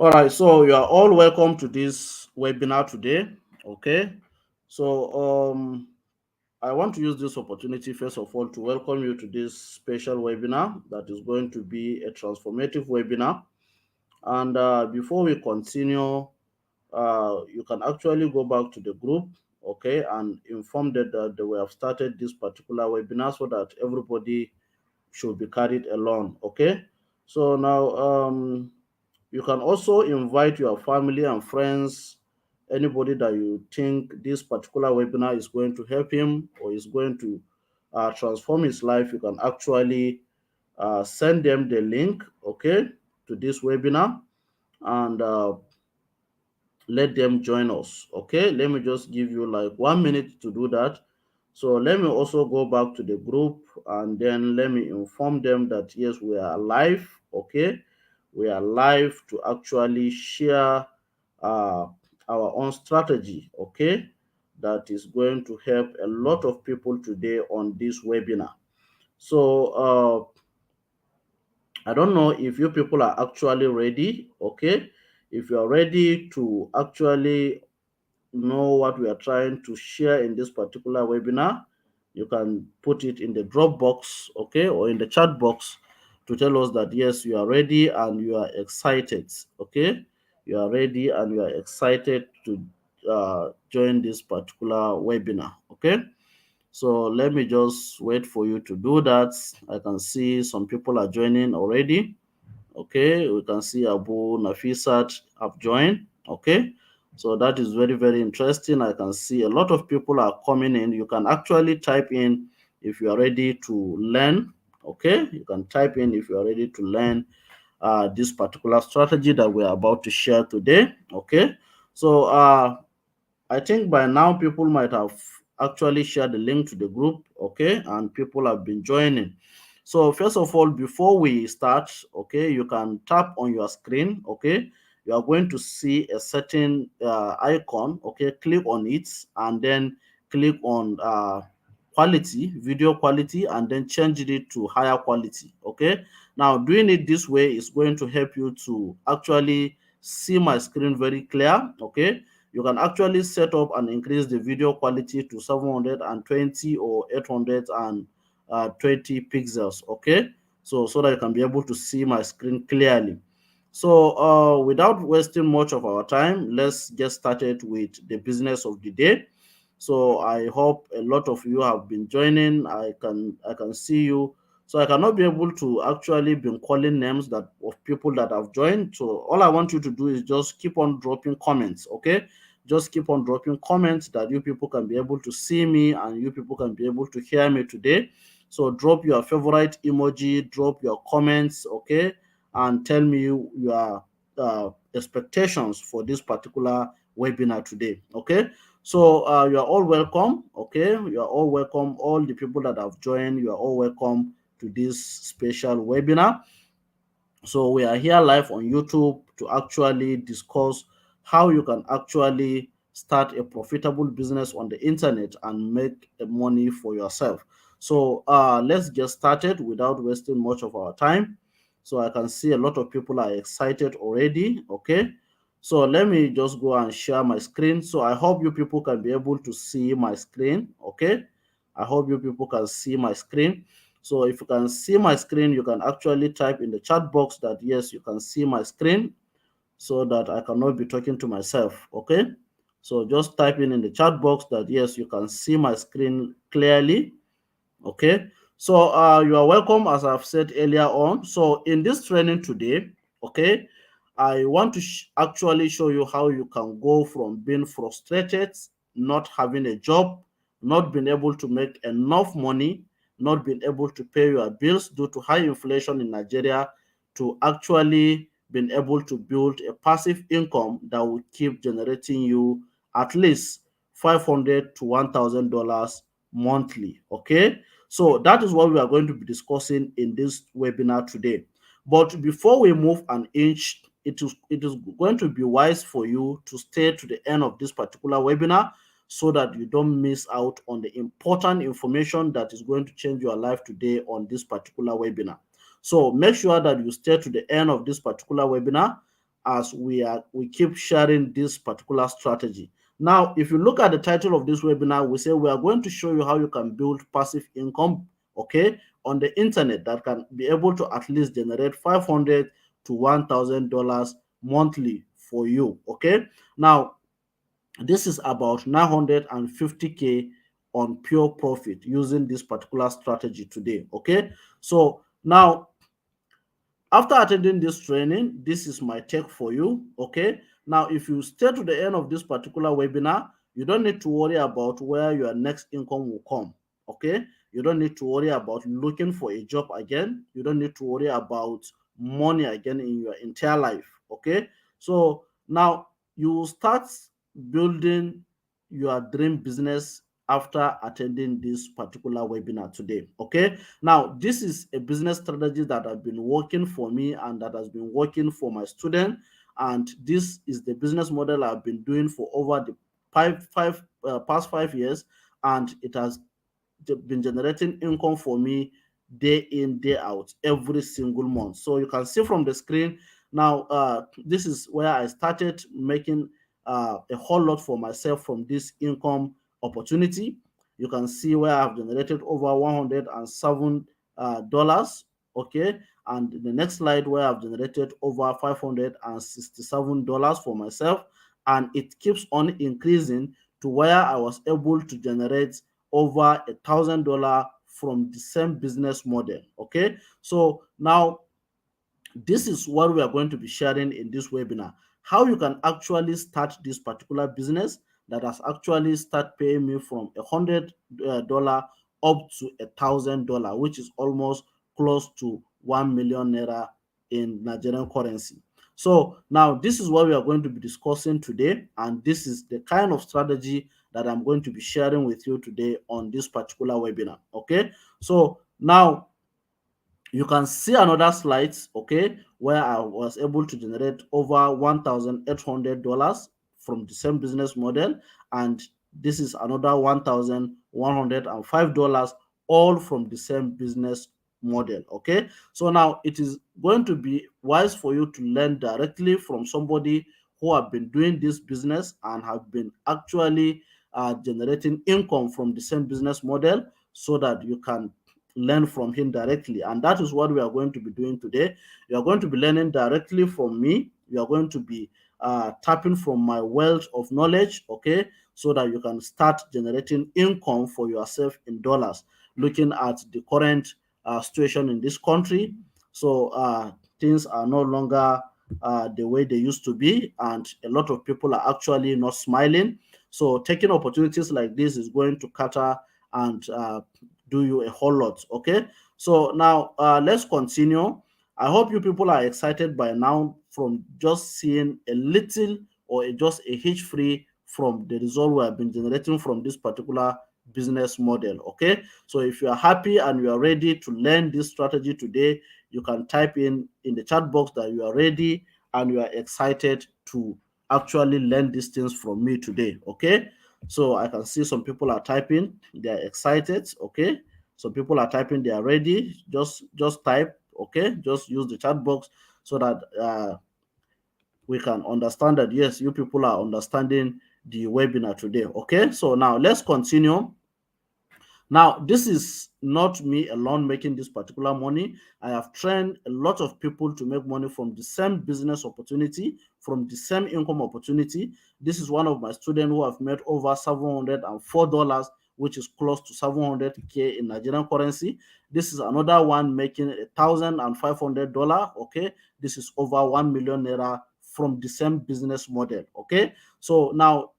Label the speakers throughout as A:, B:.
A: All right, so you are all welcome to this webinar today. Okay, so I want to use this opportunity first of all to welcome you to this special webinar that is going to be a transformative webinar. And before we continue, you can actually go back to the group, okay, and inform them that we have started this particular webinar so that everybody should be carried along. Okay, so now you can also invite your family and friends, anybody that you think this particular webinar is going to help him or is going to transform his life. You can actually send them the link, okay, to this webinar, and let them join us. Okay, let me just give you like 1 minute to do that. So let me also go back to the group and then let me inform them that yes, we are live. Okay, we are live to actually share uh, our own strategy. Okay, that is going to help a lot of people today on this webinar. So I don't know if you people are actually ready. Okay, if you are ready to actually know what we are trying to share in this particular webinar, you can put it in the Dropbox, okay, or in the chat box to tell us that yes, you are ready and you are excited, okay? You are ready and you are excited to join this particular webinar, okay? So let me just wait for you to do that. I can see some people are joining already. Okay, we can see Abu Nafisat have joined. Okay, so that is very, very interesting. I can see a lot of people are coming in. You can actually type in if you are ready to learn. Okay, you can type in if you are ready to learn this particular strategy that we are about to share today. Okay, so I think by now people might have actually shared the link to the group, okay, and people have been joining. So first of all, before we start, okay, you can tap on your screen, okay. You are going to see a certain icon, okay. Click on it and then click on quality, video quality, and then change it to higher quality, okay. Now doing it this way is going to help you to actually see my screen very clear, okay. You can actually set up and increase the video quality to 720 or 820 pixels, okay, so that you can be able to see my screen clearly. So without wasting much of our time, let's get started with the business of the day. So I hope a lot of you have been joining. I can see you. So I cannot be able to actually been calling names that of people that have joined. So all I want you to do is just keep on dropping comments, okay? Just keep on dropping comments that you people can be able to see me and you people can be able to hear me today. So drop your favorite emoji, drop your comments, okay, and tell me your expectations for this particular webinar today, okay. So you are all welcome, okay. You are all welcome. All the people that have joined, you are all welcome to this special webinar. So we are here live on YouTube to actually discuss how you can actually start a profitable business on the internet and make money for yourself. So let's get started without wasting much of our time. So I can see a lot of people are excited already. Okay. So let me just go and share my screen. So I hope you people can be able to see my screen. Okay. I hope you people can see my screen. So if you can see my screen, you can actually type in the chat box that yes, you can see my screen so that I cannot be talking to myself. Okay. So just type in the chat box that yes, you can see my screen clearly. Okay. So you are welcome, as I've said earlier on. So in this training today, okay, I want to actually show you how you can go from being frustrated, not having a job, not being able to make enough money, not being able to pay your bills due to high inflation in Nigeria, to actually being able to build a passive income that will keep generating you at least 500 to $1,000 monthly. Okay, so that is what we are going to be discussing in this webinar today. But before we move an inch, it is going to be wise for you to stay to the end of this particular webinar so that you don't miss out on the important information that is going to change your life today on this particular webinar. So make sure that you stay to the end of this particular webinar as we keep sharing this particular strategy. Now, if you look at the title of this webinar, we say we are going to show you how you can build passive income, okay, on the internet that can be able to at least generate 500 to $1,000 monthly for you, okay. Now, this is about 950K on pure profit using this particular strategy today, okay. So now, after attending this training, this is my take for you. Okay. Now, if you stay to the end of this particular webinar, you don't need to worry about where your next income will come. Okay. You don't need to worry about looking for a job again. You don't need to worry about money again in your entire life. Okay. So now you will start building your dream business after attending this particular webinar today. Okay. Now, this is a business strategy that has been working for me and that has been working for my student. And this is the business model I've been doing for over the past 5 years, and it has been generating income for me day in, day out, every single month. So you can see from the screen now, this is where I started making a whole lot for myself from this income opportunity. You can see where I've generated over $107, okay, and the next slide where I've generated over $567 for myself, and it keeps on increasing to where I was able to generate over $1,000 from the same business model. Okay, so now this is what we are going to be sharing in this webinar: how you can actually start this particular business that has actually start paying me from $100 up to $1,000, which is almost close to 1 million naira in Nigerian currency. So now this is what we are going to be discussing today, and this is the kind of strategy that I'm going to be sharing with you today on this particular webinar. Okay, so now you can see another slides, okay, where I was able to generate over $1,800 from the same business model, and this is another $1,105, all from the same business model. Okay, so now it is going to be wise for you to learn directly from somebody who have been doing this business and have been actually generating income from the same business model, so that you can learn from him directly. And that is what we are going to be doing today. You are going to be learning directly from me. You are going to be tapping from my wealth of knowledge, okay, so that you can start generating income for yourself in dollars, looking at the current situation in this country. So things are no longer the way they used to be, and a lot of people are actually not smiling. So taking opportunities like this is going to cater and do you a whole lot. Okay, so now let's continue. I hope you people are excited by now from just seeing a little or just a hitch free from the result we have been generating from this particular business model. Okay, so if you are happy and you are ready to learn this strategy today, you can type in the chat box that you are ready and you are excited to actually learn these things from me today. Okay, so I can see some people are typing, they are excited. Okay, some people are typing, they are ready. Just type. Okay, just use the chat box so that we can understand that yes, you people are understanding the webinar today. Okay, so now let's continue. Now, this is not me alone making this particular money. I have trained a lot of people to make money from the same business opportunity, from the same income opportunity. This is one of my students who have made over $704, which is close to 700K in Nigerian currency. This is another one making $1,500. Okay, this is over 1 million naira from the same business model. Okay, so now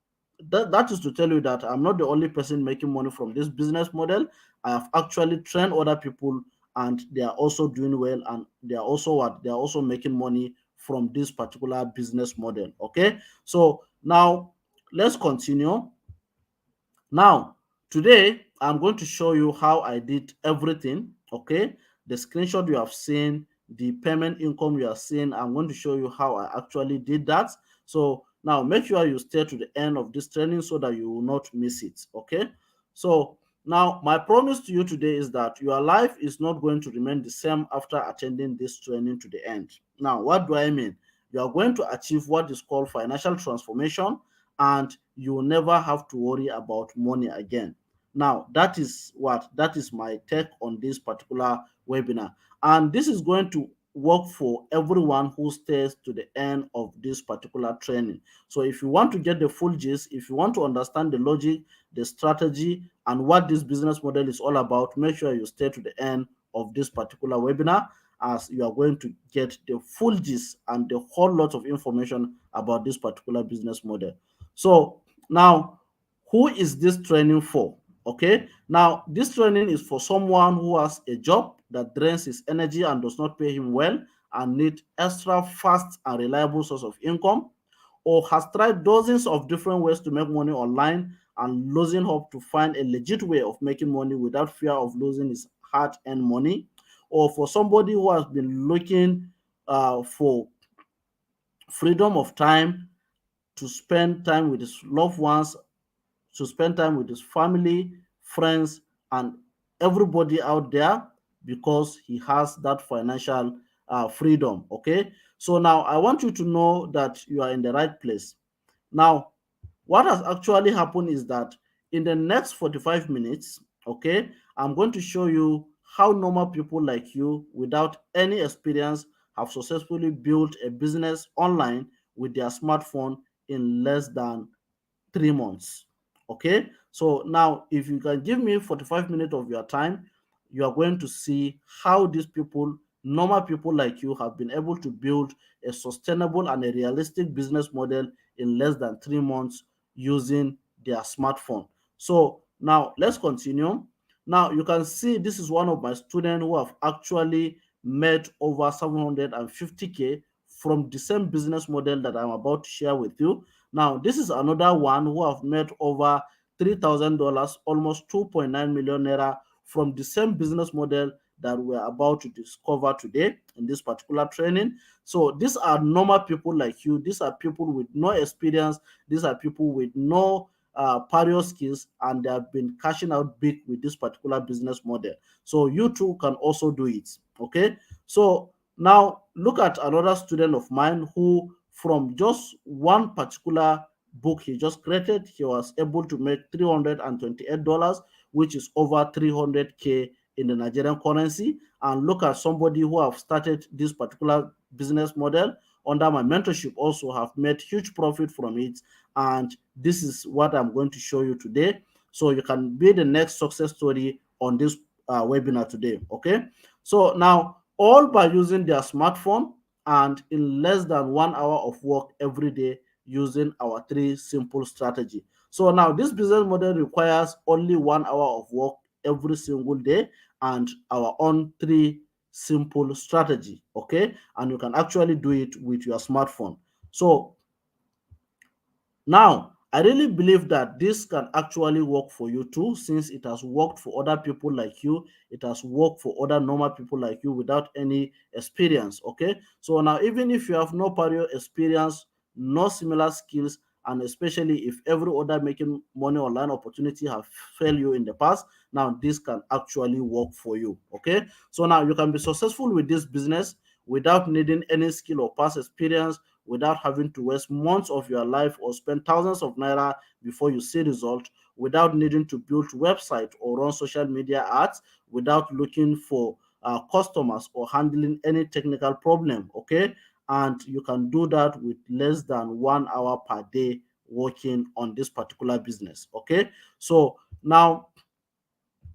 A: that is to tell you that I'm not the only person making money from this business model. I have actually trained other people, and they are also doing well, and they are also they are also making money from this particular business model. Okay, so now let's continue. Now, today I'm going to show you how I did everything. Okay, the screenshot you have seen, the payment income you are seeing, I'm going to show you how I actually did that. So now make sure you stay to the end of this training so that you will not miss it. Okay, so now my promise to you today is that your life is not going to remain the same after attending this training to the end. Now, what do I mean? You are going to achieve what is called financial transformation, and you will never have to worry about money again. Now, that is my take on this particular webinar. And this is going to work for everyone who stays to the end of this particular training. So if you want to get the full gist, if you want to understand the logic, the strategy, and what this business model is all about, make sure you stay to the end of this particular webinar, as you are going to get the full gist and the whole lot of information about this particular business model. So now, who is this training for? Okay, now this training is for someone who has a job that drains his energy and does not pay him well, and need extra fast and reliable source of income, or has tried dozens of different ways to make money online and losing hope to find a legit way of making money without fear of losing his hard-earned money, or for somebody who has been looking for freedom of time to spend time with his loved ones, to spend time with his family, friends, and everybody out there, because he has that financial freedom. Okay, so now I want you to know that you are in the right place. Now, what has actually happened is that in the next 45 minutes, okay, I'm going to show you how normal people like you without any experience have successfully built a business online with their smartphone in less than 3 months. Okay, so now if you can give me 45 minutes of your time, you are going to see how these people, normal people like you, have been able to build a sustainable and a realistic business model in less than 3 months using their smartphone. So now let's continue. Now you can see this is one of my students who have actually made over 750K from the same business model that I'm about to share with you. Now, this is another one who have made over $3,000, almost 2.9 million naira, from the same business model that we're about to discover today in this particular training. So these are normal people like you. These are people with no experience. These are people with no prior skills, and they have been cashing out big with this particular business model. So you too can also do it. Okay. So now look at another student of mine who, from just one particular book he just created, he was able to make $328, which is over 300K in the Nigerian currency. And look at somebody who have started this particular business model under my mentorship, also have made huge profit from it. And this is what I'm going to show you today, so you can be the next success story on this webinar today. Okay, so now, all by using their smartphone and in less than 1 hour of work every day, using our three simple strategy. So now this business model requires only 1 hour of work every single day and our own three simple strategy. Okay, and you can actually do it with your smartphone. So now, I really believe that this can actually work for you too, since it has worked for other people like you. It has worked for other normal people like you without any experience. Okay. So now, even if you have no prior experience, no similar skills, and especially if every other making money online opportunity have failed you in the past, now this can actually work for you. Okay. So now you can be successful with this business without needing any skill or past experience, without having to waste months of your life or spend thousands of naira before you see result, without needing to build website or run social media ads, without looking for customers or handling any technical problem. Okay, and you can do that with less than 1 hour per day working on this particular business. Okay, so now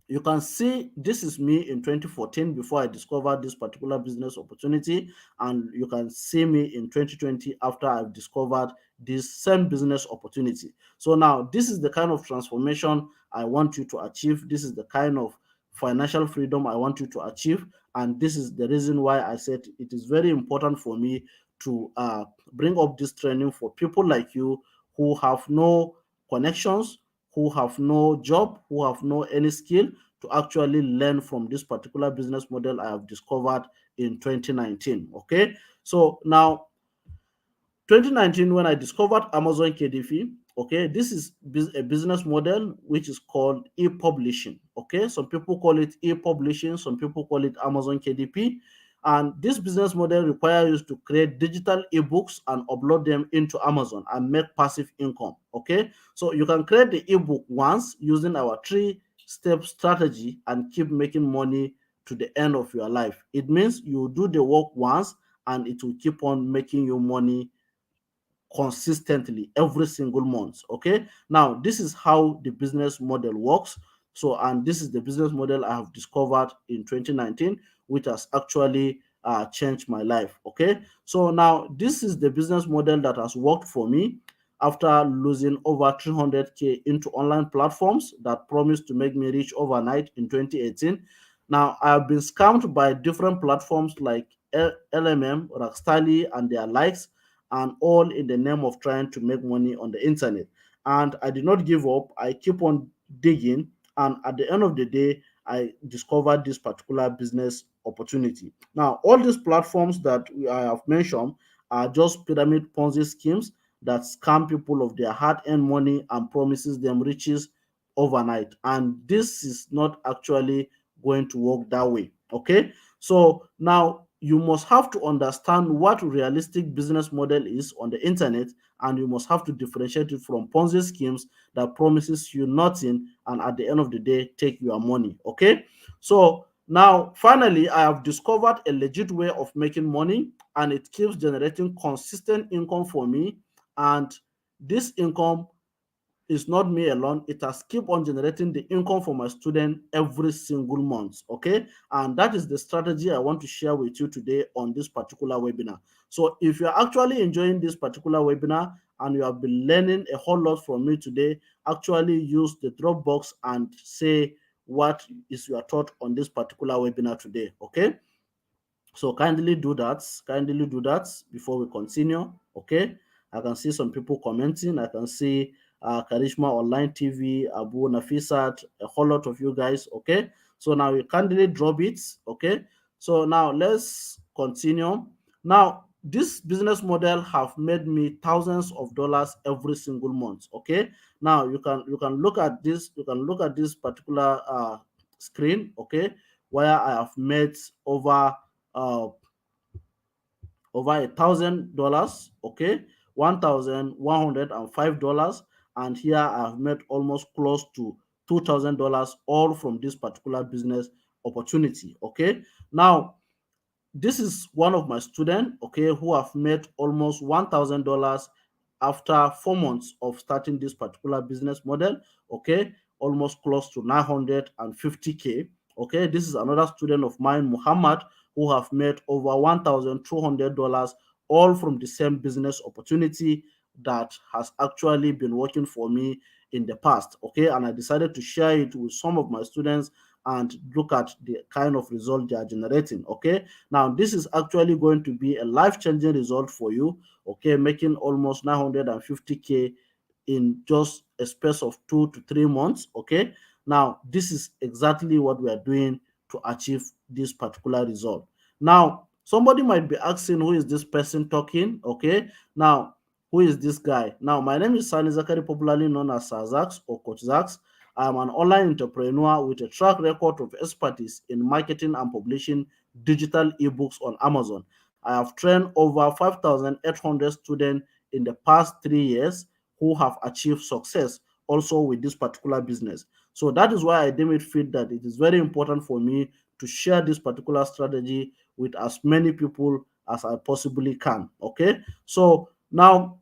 A: you can see this is me in 2014 before I discovered this particular business opportunity, and you can see me in 2020 after I've discovered this same business opportunity. So now this is the kind of transformation I want you to achieve. This is the kind of financial freedom I want you to achieve, and this is the reason why I said it is very important for me to bring up this training for people like you who have no connections, who have no job, who have no any skill, to actually learn from this particular business model I have discovered in 2019. Okay, so now 2019, when I discovered Amazon KDP, okay, this is a business model which is called e-publishing. Okay, some people call it e-publishing, some people call it Amazon KDP. And this business model requires you to create digital ebooks and upload them into Amazon and make passive income. Okay, so you can create the ebook once using our three-step strategy and keep making money to the end of your life. It means you do the work once and it will keep on making you money consistently every single month. Okay, now this is how the business model works. So, and this is the business model I have discovered in 2019, which has actually changed my life. Okay, so now this is the business model that has worked for me after losing over 300K into online platforms that promised to make me rich overnight in 2018. Now I have been scammed by different platforms like LMM, Rockstally, and their likes, and all in the name of trying to make money on the internet. And I did not give up. I keep on digging, and at the end of the day, I discovered this particular business opportunity. Now, all these platforms that I have mentioned are just pyramid Ponzi schemes that scam people of their hard-earned money and promises them riches overnight. And this is not actually going to work that way. Okay, so now you must have to understand what realistic business model is on the internet, and you must have to differentiate it from Ponzi schemes that promises you nothing and at the end of the day take your money. Okay, so now finally I have discovered a legit way of making money, and it keeps generating consistent income for me. And this income is not me alone. It has keep on generating the income for my student every single month. Okay, and that is the strategy I want to share with you today on this particular webinar. So if you're actually enjoying this particular webinar and you have been learning a whole lot from me today, actually use the Dropbox and say what is your thought on this particular webinar today. Okay, so kindly do that. Kindly do that before we continue. Okay. I can see some people commenting. I can see Karishma Online TV, Abu Nafisat, a whole lot of you guys. Okay. So now you kindly drop it. Okay. So now let's continue. Now this business model have made me thousands of dollars every single month. Okay. Now you can look at this. You can look at this particular screen. Okay, where I have made uh, over $1,000, okay, $1,105, and here I've made almost close to $2,000 all from this particular business opportunity. Okay, now this is one of my students, okay, who have made almost $1,000 after 4 months of starting this particular business model. Okay, almost close to 950K. Okay, this is another student of mine, Muhammad, who have made over $1,200 all from the same business opportunity that has actually been working for me in the past. Okay, and I decided to share it with some of my students and look at the kind of result they are generating. Okay, now this is actually going to be a life-changing result for you. Okay, making almost 950K in just a space of 2 to 3 months. Okay, now this is exactly what we are doing to achieve this particular result. Now somebody might be asking, who is this person talking? Okay, now who is this guy? Now my name is Sani Zakari, popularly known as Sazax or Coach Zax. I'm an online entrepreneur with a track record of expertise in marketing and publishing digital ebooks on Amazon. I have trained over 5,800 students in the past 3 years who have achieved success also with this particular business. So that is why I deem it fit that it is very important for me to share this particular strategy with as many people as I possibly can. Okay, so now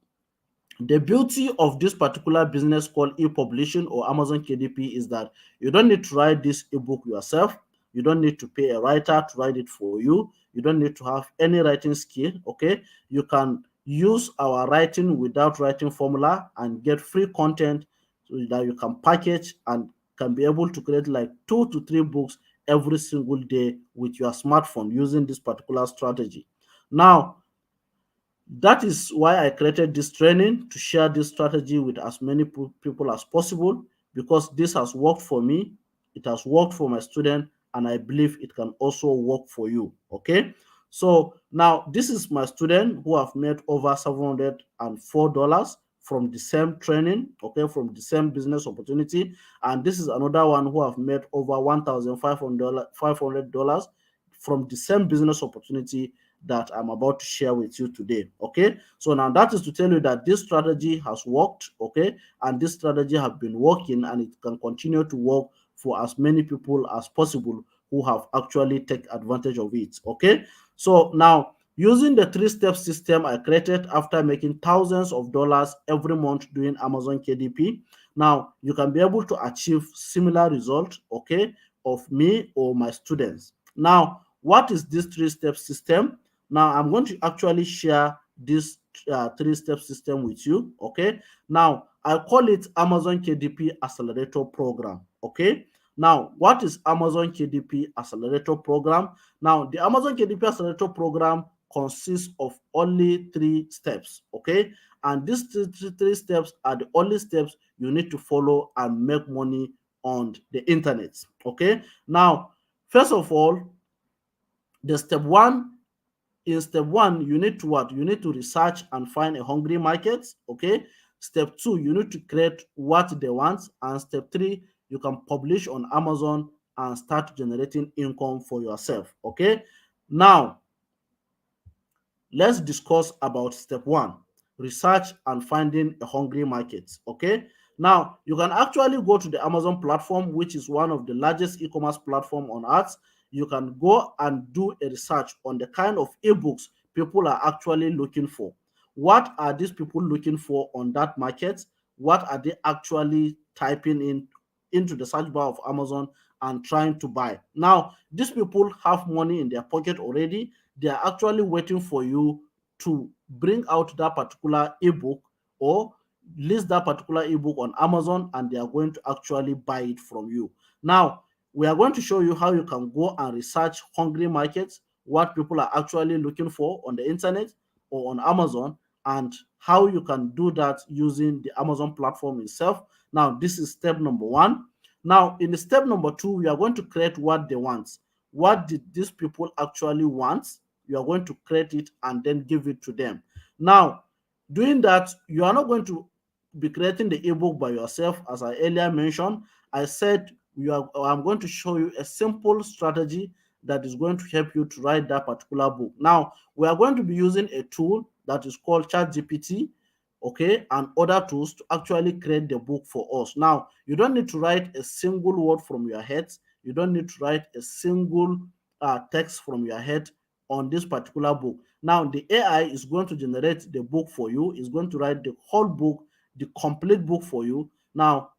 A: the beauty of this particular business called e-publishing or Amazon KDP is that you don't need to write this ebook yourself. You don't need to pay a writer to write it for you. You don't need to have any writing skill. Okay, you can use our writing without writing formula and get free content so that you can package and can be able to create like 2 to 3 books every single day with your smartphone using this particular strategy. Now that is why I created this training to share this strategy with as many people as possible, because this has worked for me, it has worked for my student, and I believe it can also work for you. Okay, so now this is my student who have made over $704 from the same training, okay, from the same business opportunity, and this is another one who have made over $1,500 from the same business opportunity that I'm about to share with you today. Okay, so now that is to tell you that this strategy has worked. Okay, and this strategy have been working, and it can continue to work for as many people as possible who have actually take advantage of it. Okay, so now using the three-step system I created after making thousands of dollars every month doing Amazon KDP, now you can be able to achieve similar result, okay, of me or my students. Now, what is this three-step system? Now, I'm going to actually share this three-step system with you, okay? Now, I call it Amazon KDP Accelerator Program, okay? Now, what is Amazon KDP Accelerator Program? Now, the Amazon KDP Accelerator Program consists of only three steps, okay? And these three steps are the only steps you need to follow and make money on the internet, okay? Now, first of all, the step one in step one, you need to what? You need to research and find a hungry market. Okay. Step two, you need to create what they want. And step three, you can publish on Amazon and start generating income for yourself. Okay. Now, let's discuss about step one, research and finding a hungry market. Okay. Now, you can actually go to the Amazon platform, which is one of the largest e-commerce platform on earth. You can go and do a research on the kind of ebooks people are actually looking for. What are these people looking for on that market? What are they actually typing in into the search bar of Amazon and trying to buy? Now, these people have money in their pocket already. They are actually waiting for you to bring out that particular ebook or list that particular ebook on Amazon, and they are going to actually buy it from you. Now, we are going to show you how you can go and research hungry markets, what people are actually looking for on the internet or on Amazon, and how you can do that using the Amazon platform itself. Now, this is step number one. Now, in the step number two, we are going to create what they want. What did these people actually want? You are going to create it and then give it to them. Now, doing that, you are not going to be creating the ebook by yourself. As I earlier mentioned, I said I'm going to show you a simple strategy that is going to help you to write that particular book. Now, we are going to be using a tool that is called ChatGPT, okay, and other tools to actually create the book for us. Now, you don't need to write a single word from your head. You don't need to write a single text from your head on this particular book. Now, the AI is going to generate the book for you. It's going to write the whole book, the complete book for you. Now,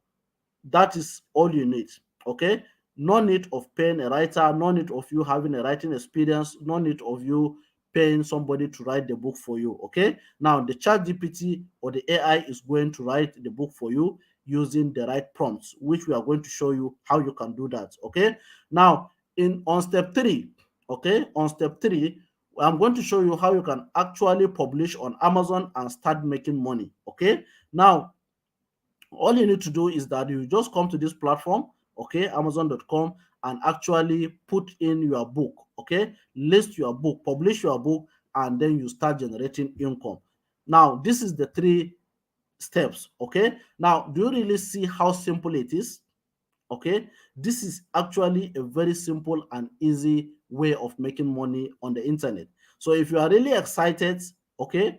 A: that is all you need. Okay, no need of paying a writer, no need of you having a writing experience, no need of you paying somebody to write the book for you. Okay, now the chat gpt or the AI is going to write the book for you using the right prompts, which we are going to show you how you can do that. Okay, now in on step three, okay, on step three, I'm going to show you how you can actually publish on Amazon and start making money. Okay, now all you need to do is that you just come to this platform, okay, amazon.com, and actually put in your book, okay, list your book, publish your book, and then you start generating income. Now, this is the three steps. Okay, now do you really see how simple it is? Okay, this is actually a very simple and easy way of making money on the internet. So if you are really excited, okay,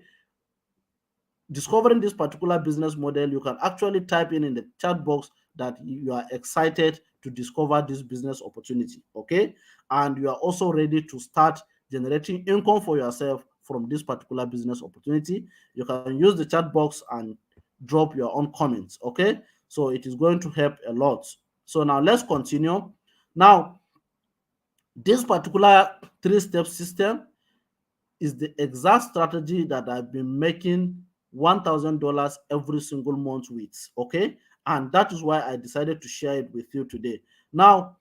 A: discovering this particular business model, you can actually type in the chat box that you are excited to discover this business opportunity. Okay, and you are also ready to start generating income for yourself from this particular business opportunity. You can use the chat box and drop your own comments. Okay, so it is going to help a lot. So now let's continue. Now, this particular three-step system is the exact strategy that I've been making $1,000 every single month with. Okay, and that is why I decided to share it with you today. Now,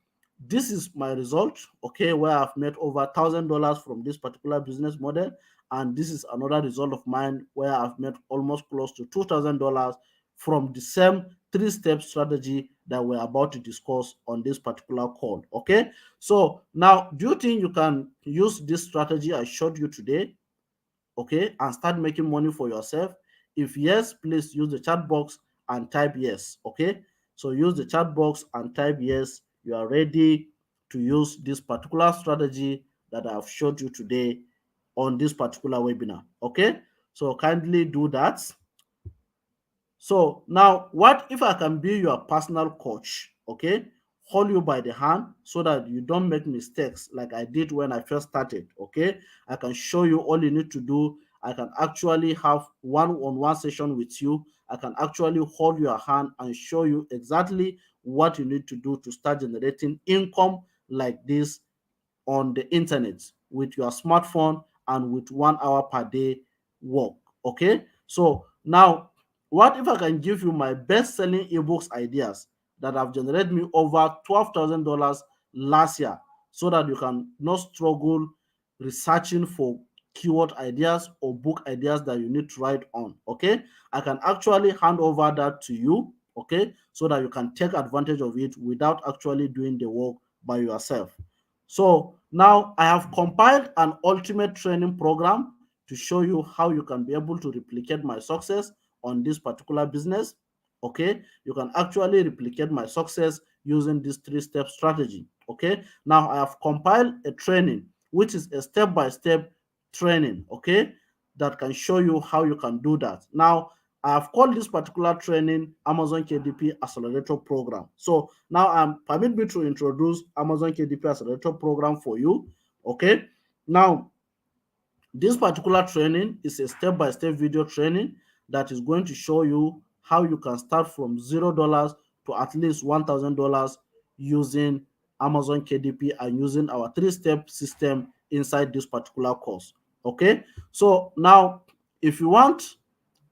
A: this is my result. Okay, where I've made over $1,000 from this particular business model, and this is another result of mine where I've made almost close to $2,000 from the same three-step strategy that we're about to discuss on this particular call. Okay, so now, do you think you can use this strategy I showed you today, okay, and start making money for yourself? If yes, please use the chat box and type yes. Okay, so use the chat box and type yes. You are ready to use this particular strategy that I've showed you today on this particular webinar. Okay, so kindly do that. So now, what if I can be your personal coach? Okay, hold you by the hand so that you don't make mistakes like I did when I first started. Okay, I can show you all you need to do. I can actually have one-on-one session with you. I can actually hold your hand and show you exactly what you need to do to start generating income like this on the internet with your smartphone and with 1 hour per day work. Okay, so now what if I can give you my best selling ebooks ideas that have generated me over $12,000 last year, so that you can not struggle researching for keyword ideas or book ideas that you need to write on. Okay, I can actually hand over that to you, okay, so that you can take advantage of it without actually doing the work by yourself. So now I have compiled an ultimate training program to show you how you can be able to replicate my success on this particular business. Okay, you can actually replicate my success using this three-step strategy. Okay, now I have compiled a training which is a step-by-step training, okay, that can show you how you can do that. Now I have called this particular training Amazon KDP Accelerator Program. So now permit me to introduce Amazon KDP Accelerator Program for you. Okay. Now, this particular training is a step-by-step video training that is going to show you how you can start from $0 to at least $1,000 using Amazon KDP and using our three-step system inside this particular course. Okay. So now, if you want,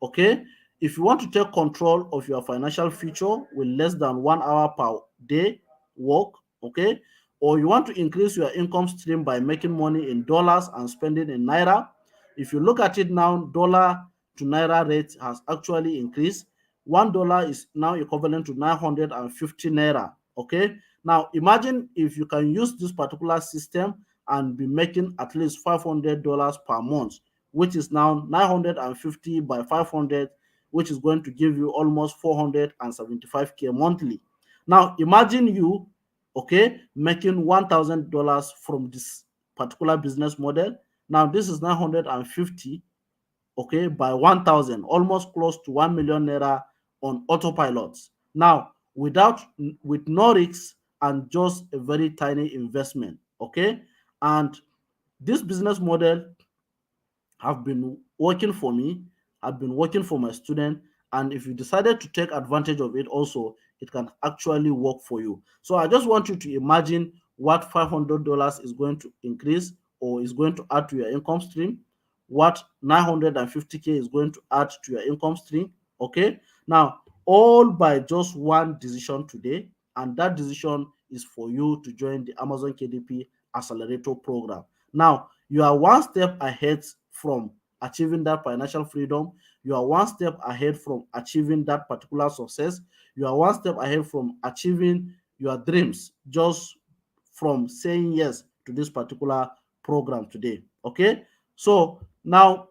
A: okay, if you want to take control of your financial future with less than 1 hour per day work, okay, or you want to increase your income stream by making money in dollars and spending in naira, if you look at it now, dollar to naira rate has actually increased. $1 is now equivalent to 950 naira. Okay, now imagine if you can use this particular system and be making at least $500 per month, which is now 950 by 500, which is going to give you almost 475K monthly. Now imagine you, okay, making $1,000 from this particular business model. Now this is 950, okay, by 1,000, almost close to 1 million naira on autopilot. Now with no risks and just a very tiny investment, okay. And this business model have been working for me, have been working for my student, and if you decided to take advantage of it also, it can actually work for you. So I just want you to imagine what $500 is going to increase or is going to add to your income stream, what 950K is going to add to your income stream. Okay, now all by just one decision today, and that decision is for you to join the Amazon KDP Accelerator Program. Now you are one step ahead from achieving that financial freedom. You are one step ahead from achieving that particular success. You are one step ahead from achieving your dreams just from saying yes to this particular program today. Okay, so now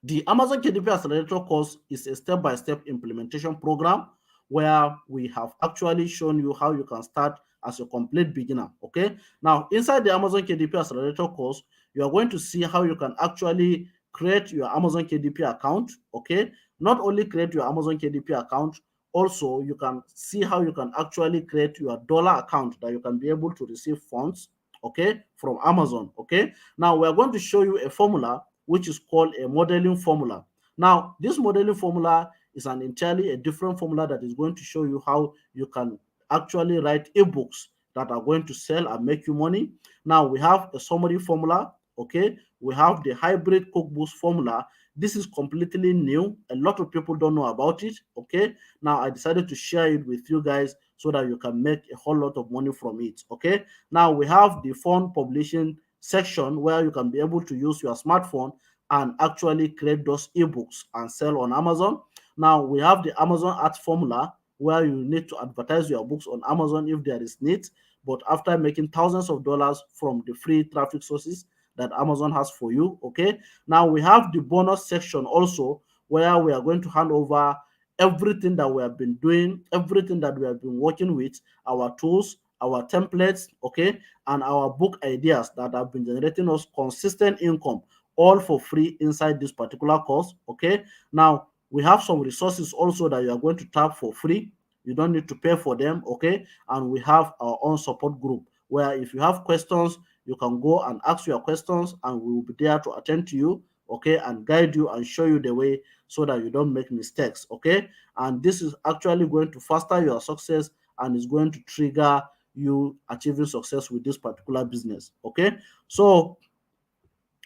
A: the Amazon KDP Accelerator course is a step-by-step implementation program where we have actually shown you how you can start as a complete beginner. Okay. Now, inside the Amazon KDP Accelerator course, you are going to see how you can actually create your Amazon KDP account. Okay. Not only create your Amazon KDP account, also you can see how you can actually create your dollar account that you can be able to receive funds, okay, from Amazon. Okay. Now, we are going to show you a formula which is called a modeling formula. Now, this modeling formula is an entirely a different formula that is going to show you how you can actually write ebooks that are going to sell and make you money. Now, we have a summary formula, okay? We have the hybrid cookbooks formula. This is completely new. A lot of people don't know about it, okay? Now, I decided to share it with you guys so that you can make a whole lot of money from it, okay? Now, we have the fund publishing section where you can be able to use your smartphone and actually create those ebooks and sell on Amazon. Now we have the Amazon Ads formula where you need to advertise your books on Amazon if there is need, but after making thousands of dollars from the free traffic sources that Amazon has for you. Okay. Now we have the bonus section also where we are going to hand over everything that we have been doing, everything that we have been working with, our tools, our templates, okay, and our book ideas that have been generating us consistent income, all for free inside this particular course, okay. Now we have some resources also that you are going to tap for free. You don't need to pay for them, okay. And we have our own support group where if you have questions, you can go and ask your questions and we will be there to attend to you, okay, and guide you and show you the way so that you don't make mistakes, okay. And this is actually going to foster your success and is going to trigger you achieving success with this particular business, okay. So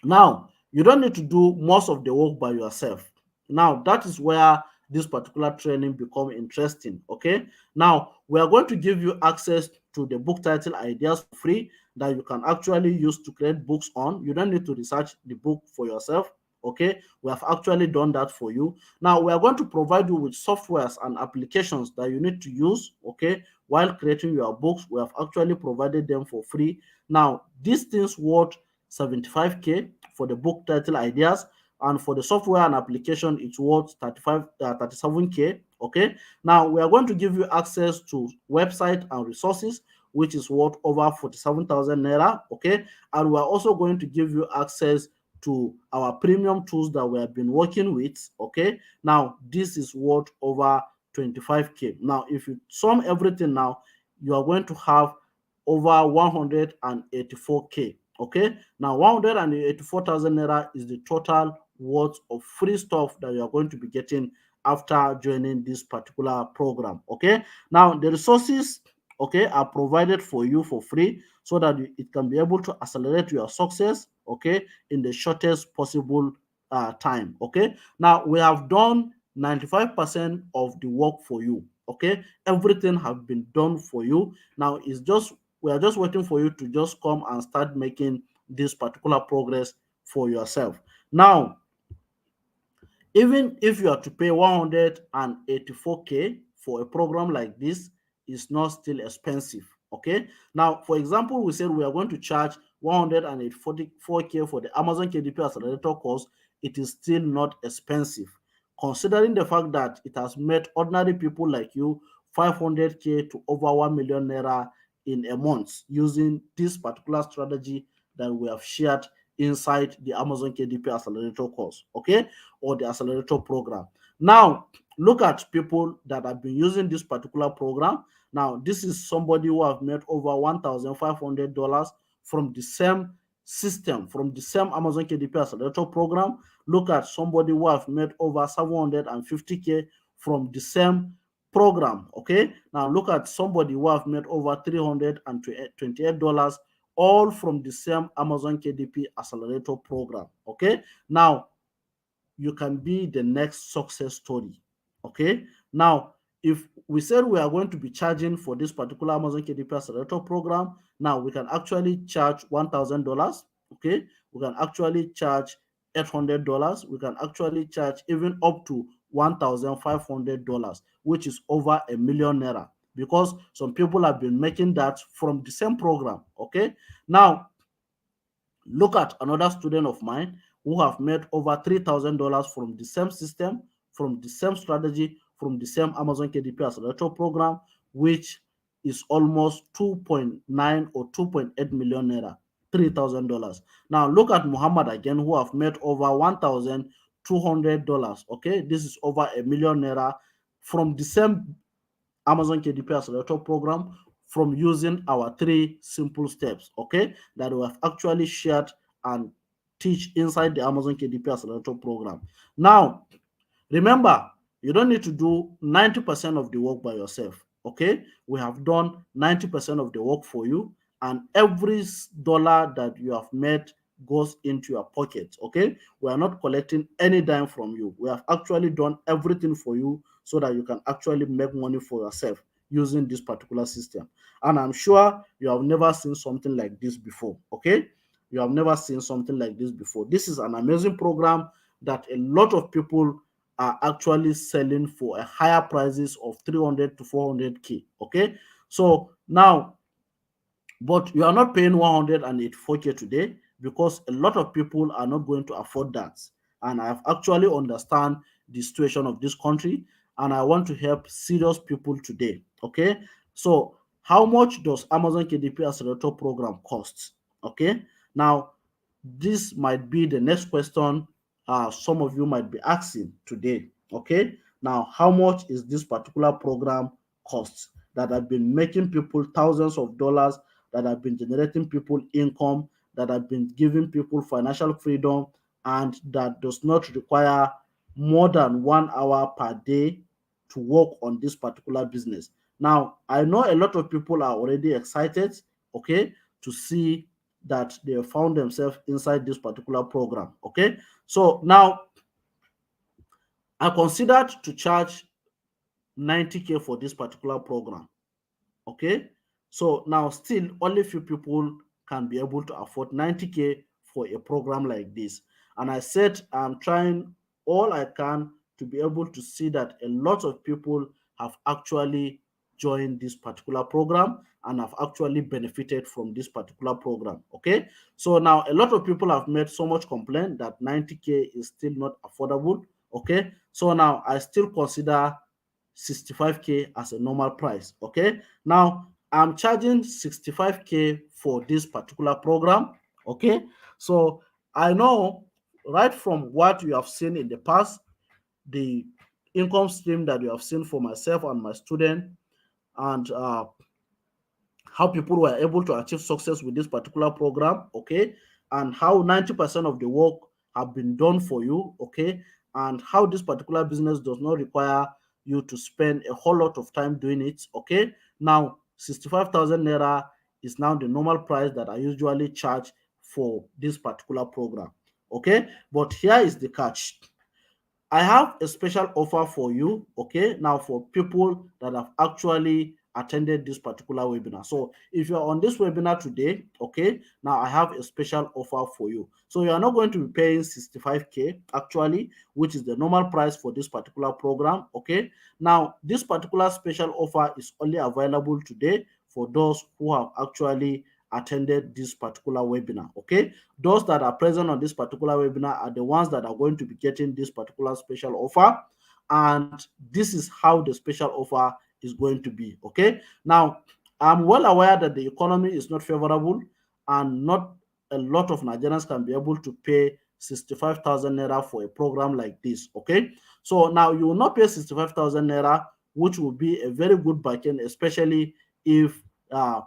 A: now, you don't need to do most of the work by yourself. Now, that is where this particular training become interesting, okay? Now, we are going to give you access to the book title ideas for free that you can actually use to create books on. You don't need to research the book for yourself, okay? We have actually done that for you. Now, we are going to provide you with softwares and applications that you need to use, okay? While creating your books, we have actually provided them for free. Now, these things worth 75K for the book title ideas, and for the software and application it's worth 37K, okay. Now we are going to give you access to website and resources which is worth over 47,000 naira, okay. And we are also going to give you access to our premium tools that we have been working with, okay. Now this is worth over 25K. Now if you sum everything, now you are going to have over 184K, okay. Now 184,000 naira is the total worth of free stuff that you are going to be getting after joining this particular program, okay. Now the resources, okay, are provided for you for free so that it can be able to accelerate your success, okay, in the shortest possible time, okay. Now we have done 95% of the work for you, okay. Everything have been done for you. Now it's just, we are just waiting for you to just come and start making this particular progress for yourself. Now, even if you are to pay 184K for a program like this, it's not still expensive, okay. Now for example, we said we are going to charge 184K for the Amazon KDP accelerator course. It is still not expensive considering the fact that it has made ordinary people like you 500K to over 1 million naira in a month using this particular strategy that we have shared inside the Amazon KDP accelerator course, okay, or the accelerator program. Now, look at people that have been using this particular program. Now, this is somebody who have made over $1,500 from the same system, from the same Amazon KDP accelerator program. Look at somebody who have made over 750K from the same program, okay. Now look at somebody who have made over $328, all from the same Amazon KDP accelerator program, okay. Now you can be the next success story, okay. Now if we said we are going to be charging for this particular Amazon KDP accelerator program, now we can actually charge $1,000, okay. We can actually charge $800. We can actually charge even up to $1,500, which is over a million naira, because some people have been making that from the same program, okay. Now look at another student of mine who have made over $3,000 from the same system, from the same strategy, from the same Amazon KDP accelerator program, which is almost 2.9 or 2.8 million naira, $3,000. Now look at Muhammad again, who have made over $1,200. Okay, this is over a million naira from the same Amazon KDP accelerator program, from using our three simple steps, okay, that we have actually shared and teach inside the Amazon KDP accelerator program. Now, remember, you don't need to do 90% of the work by yourself, okay. We have done 90% of the work for you, and every dollar that you have made goes into your pocket, okay. We are not collecting any dime from you. We have actually done everything for you so that you can actually make money for yourself using this particular system. And I'm sure you have never seen something like this before, okay. You have never seen something like this before. This is an amazing program that a lot of people are actually selling for a higher prices of 300 to 400K, okay. So now, but you are not paying 184K today because a lot of people are not going to afford that. And I've actually understand the situation of this country, and I want to help serious people today, okay. So How much does Amazon KDP Accelerator program cost? Okay. Now, this might be the next question some of you might be asking today. Okay. Now, how much is this particular program cost that have been making people thousands of dollars, that have been generating people income, that have been giving people financial freedom, and that does not require more than 1 hour per day to work on this particular business? Now, I know a lot of people are already excited, okay, to see that they have found themselves inside this particular program. Okay, so now I considered to charge 90K for this particular program. Okay, so now still only few people can be able to afford 90K for a program like this. And I said I'm trying all I can to be able to see that a lot of people have actually joined this particular program and have actually benefited from this particular program. Okay, so now a lot of people have made so much complaint that 90K is still not affordable. Okay, so now I still consider 65K as a normal price. Okay, now I'm charging 65K for this particular program. Okay, so I know right from what you have seen in the past, the income stream that you have seen for myself and my student, and how people were able to achieve success with this particular program. Okay, and how 90% of the work have been done for you. Okay, and how this particular business does not require you to spend a whole lot of time doing it. Okay, now 65,000 naira is now the normal price that I usually charge for this particular program. Okay, but here is the catch. I have a special offer for you, okay, now for people that have actually attended this particular webinar. So if you're on this webinar today, okay, now I have a special offer for you. So you are not going to be paying 65K actually, which is the normal price for this particular program, okay. Now this particular special offer is only available today for those who have actually attended this particular webinar. Okay, those that are present on this particular webinar are the ones that are going to be getting this particular special offer, and this is how the special offer is going to be. Okay, now I'm well aware that the economy is not favorable and not a lot of Nigerians can be able to pay 65,000 naira for a program like this. Okay, so now you will not pay 65,000 naira, which will be a very good bargain, especially if uh,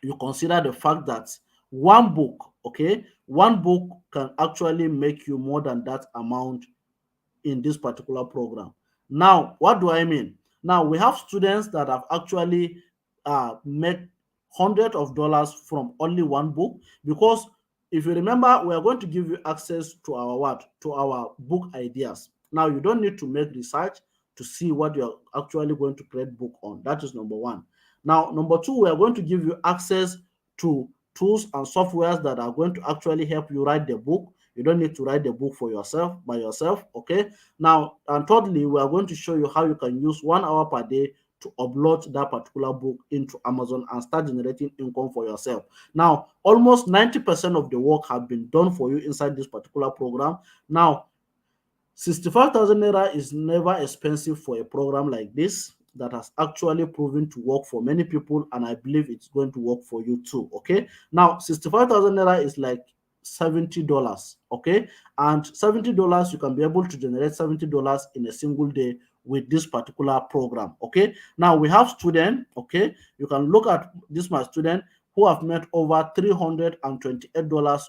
A: you consider the fact that one book, okay, one book can actually make you more than that amount in this particular program. Now, what do I mean? Now, we have students that have actually made hundreds of dollars from only one book, because if you remember, we are going to give you access to our what? To our book ideas. Now, you don't need to make research to see what you're actually going to create book on. That is number one. Now, number two, we are going to give you access to tools and softwares that are going to actually help you write the book. You don't need to write the book for yourself by yourself. Okay, now, and thirdly, we are going to show you how you can use 1 hour per day to upload that particular book into Amazon and start generating income for yourself. Now, almost 90% of the work have been done for you inside this particular program. Now, 65,000 naira is never expensive for a program like this that has actually proven to work for many people, and I believe it's going to work for you too. Okay, now 65,000 naira is like $70. Okay, and $70 you can be able to generate $70 in a single day with this particular program. Okay, now we have students. Okay, you can look at this, my student, who have made over $328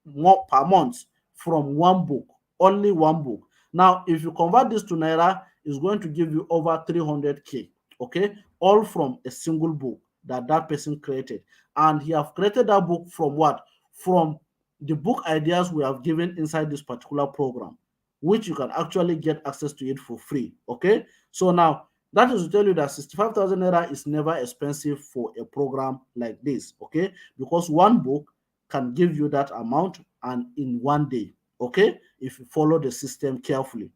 A: more per month from one book, only one book. Now, if you convert this to naira, it's going to give you over 300K. Okay, all from a single book that that person created, and he have created that book from what? From the book ideas we have given inside this particular program, which you can actually get access to it for free. Okay, so now that is to tell you that 65,000 naira is never expensive for a program like this. Okay, because one book can give you that amount and in one day. Okay, if you follow the system carefully.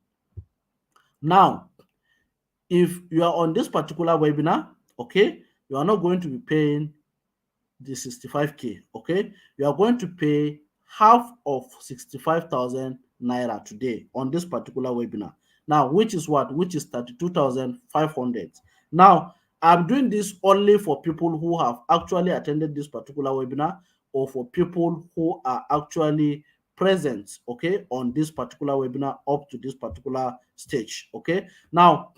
A: Now, if you are on this particular webinar, okay, you are not going to be paying the 65K. Okay, you are going to pay half of 65,000 naira today on this particular webinar. Now, which is what? Which is 32,500. Now, I'm doing this only for people who have actually attended this particular webinar, or for people who are actually present, okay, on this particular webinar up to this particular stage. Okay, now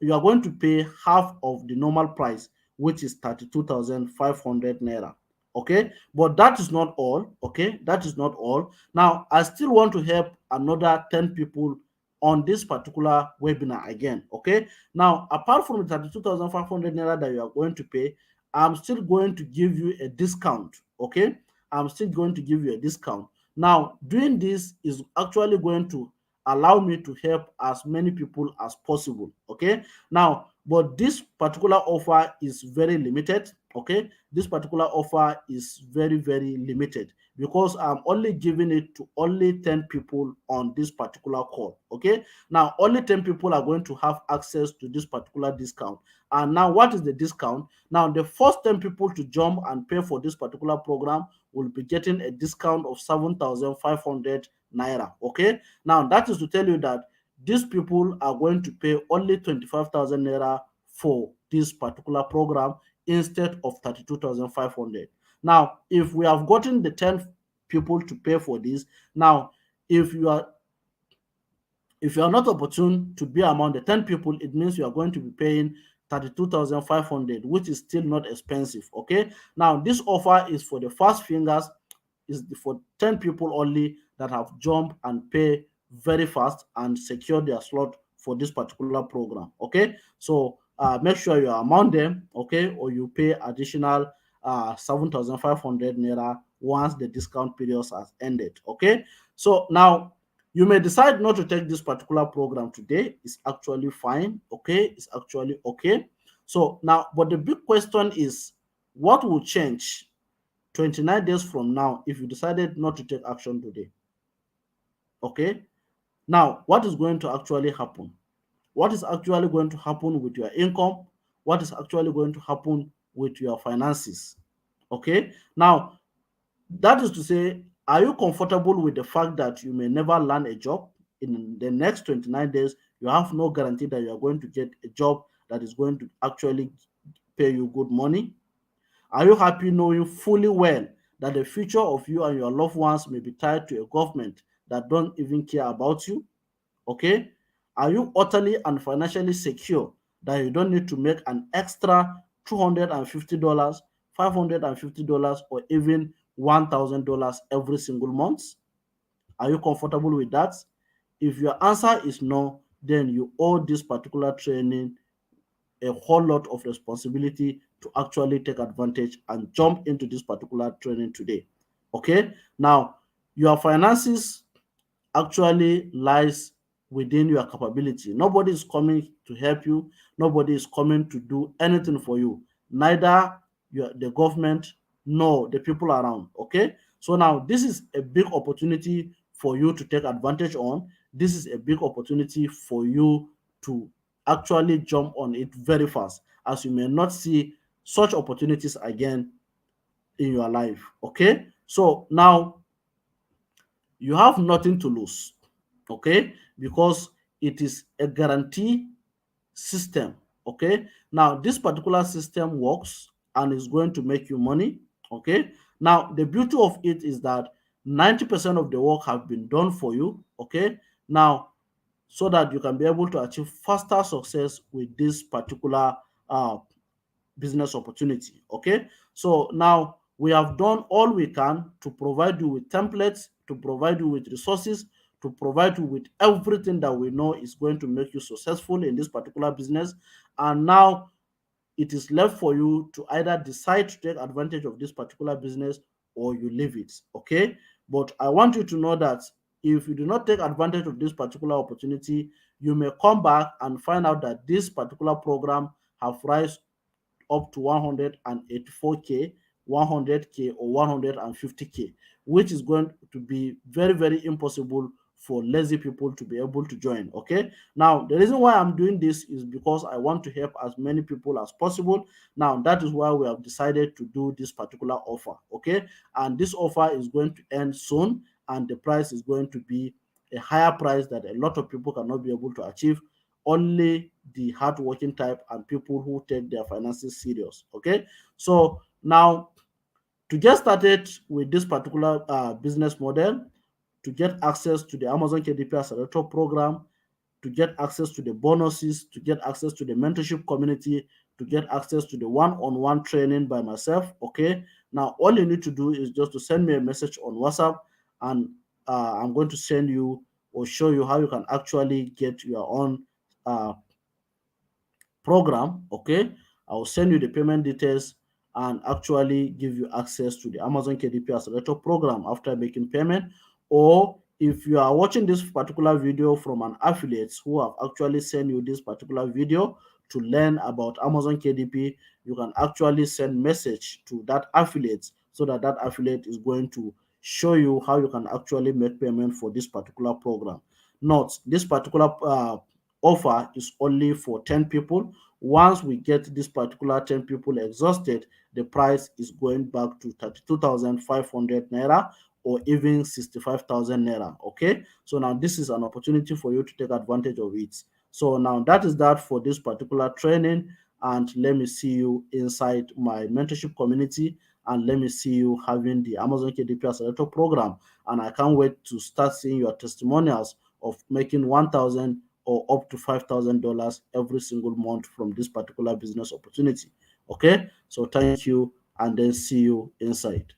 A: you are going to pay half of the normal price, which is 32,500 naira. Okay, but that is not all. Okay, that is not all. Now, I still want to help another 10 people on this particular webinar again. Okay, now apart from the 32,500 naira that you are going to pay, I'm still going to give you a discount. Okay, I'm still going to give you a discount. Now, doing this is actually going to allow me to help as many people as possible. Okay, now, but this particular offer is very limited. Okay, this particular offer is very, very limited because I'm only giving it to only 10 people on this particular call. Okay, now only 10 people are going to have access to this particular discount. And now, what is the discount? Now, the first 10 people to jump and pay for this particular program will be getting a discount of 7,500 naira. Okay, now that is to tell you that these people are going to pay only 25,000 naira for this particular program instead of 32,500. Now, if we have gotten the 10 people to pay for this, now if you are if you are not opportune to be among the 10 people, it means you are going to be paying 32,500, which is still not expensive. Okay, now this offer is for the first fingers, is for 10 people only that have jumped and pay very fast and secure their slot for this particular program. Okay, so make sure you are among them. Okay, or you pay additional 7,500 naira once the discount period has ended. Okay, so now you may decide not to take this particular program today. It's actually fine. Okay, it's actually okay. So now, but the big question is, what will change 29 days from now if you decided not to take action today? Okay, now what is going to actually happen? What is actually going to happen with your income? What is actually going to happen with your finances? Okay, now that is to say, are you comfortable with the fact that you may never land a job in the next 29 days? You have no guarantee that you are going to get a job that is going to actually pay you good money. Are you happy knowing fully well that the future of you and your loved ones may be tied to a government that don't even care about you? Okay? Are you utterly and financially secure that you don't need to make an extra $250, $550, or even $1,000 every single month? Are you comfortable with that? If your answer is no, then you owe this particular training a whole lot of responsibility to actually take advantage and jump into this particular training today. Okay, now your finances actually lies within your capability. Nobody is coming to help you, nobody is coming to do anything for you, neither the government nor the people around. Okay, so now this is a big opportunity for you to take advantage on. This is a big opportunity for you to actually jump on it very fast, as you may not see such opportunities again in your life. Okay, so now you have nothing to lose. Okay, because it is a guarantee system. Okay, now this particular system works and is going to make you money. Okay, now the beauty of it is that 90% of the work have been done for you. Okay, now so that you can be able to achieve faster success with this particular uh, business opportunity. Okay, so now we have done all we can to provide you with templates, to provide you with resources, to provide you with everything that we know is going to make you successful in this particular business. And now it is left for you to either decide to take advantage of this particular business or you leave it. Okay, but I want you to know that if you do not take advantage of this particular opportunity, you may come back and find out that this particular program have rise up to 184k, 100k, or 150k, which is going to be very, very impossible for lazy people to be able to join. Okay, now the reason why I'm doing this is because I want to help as many people as possible. Now that is why we have decided to do this particular offer. Okay, and this offer is going to end soon, and the price is going to be a higher price that a lot of people cannot be able to achieve only the hardworking type and people who take their finances serious. Okay, so now to get started with this particular business model, to get access to the Amazon KDP Accelerator program, to get access to the bonuses, to get access to the mentorship community, to get access to the one-on-one training by myself. Okay, now all you need to do is just to send me a message on WhatsApp, and I'm going to send you or show you how you can actually get your own uh, program. Okay, I will send you the payment details and actually give you access to the Amazon KDP Accelerator program after making payment. Or if you are watching this particular video from an affiliate who have actually sent you this particular video to learn about Amazon KDP, you can actually send message to that affiliate so that that affiliate is going to show you how you can actually make payment for this particular program. Note, this particular offer is only for 10 people. Once we get this particular 10 people exhausted, the price is going back to 32,500 naira or even 65,000 naira. Okay, so now this is an opportunity for you to take advantage of it. So now that is that for this particular training, and let me see you inside my mentorship community, and let me see you having the Amazon KDP Accelerator program. And I can't wait to start seeing your testimonials of making 1,000 or up to $5,000 every single month from this particular business opportunity. Okay, so thank you, and then see you inside.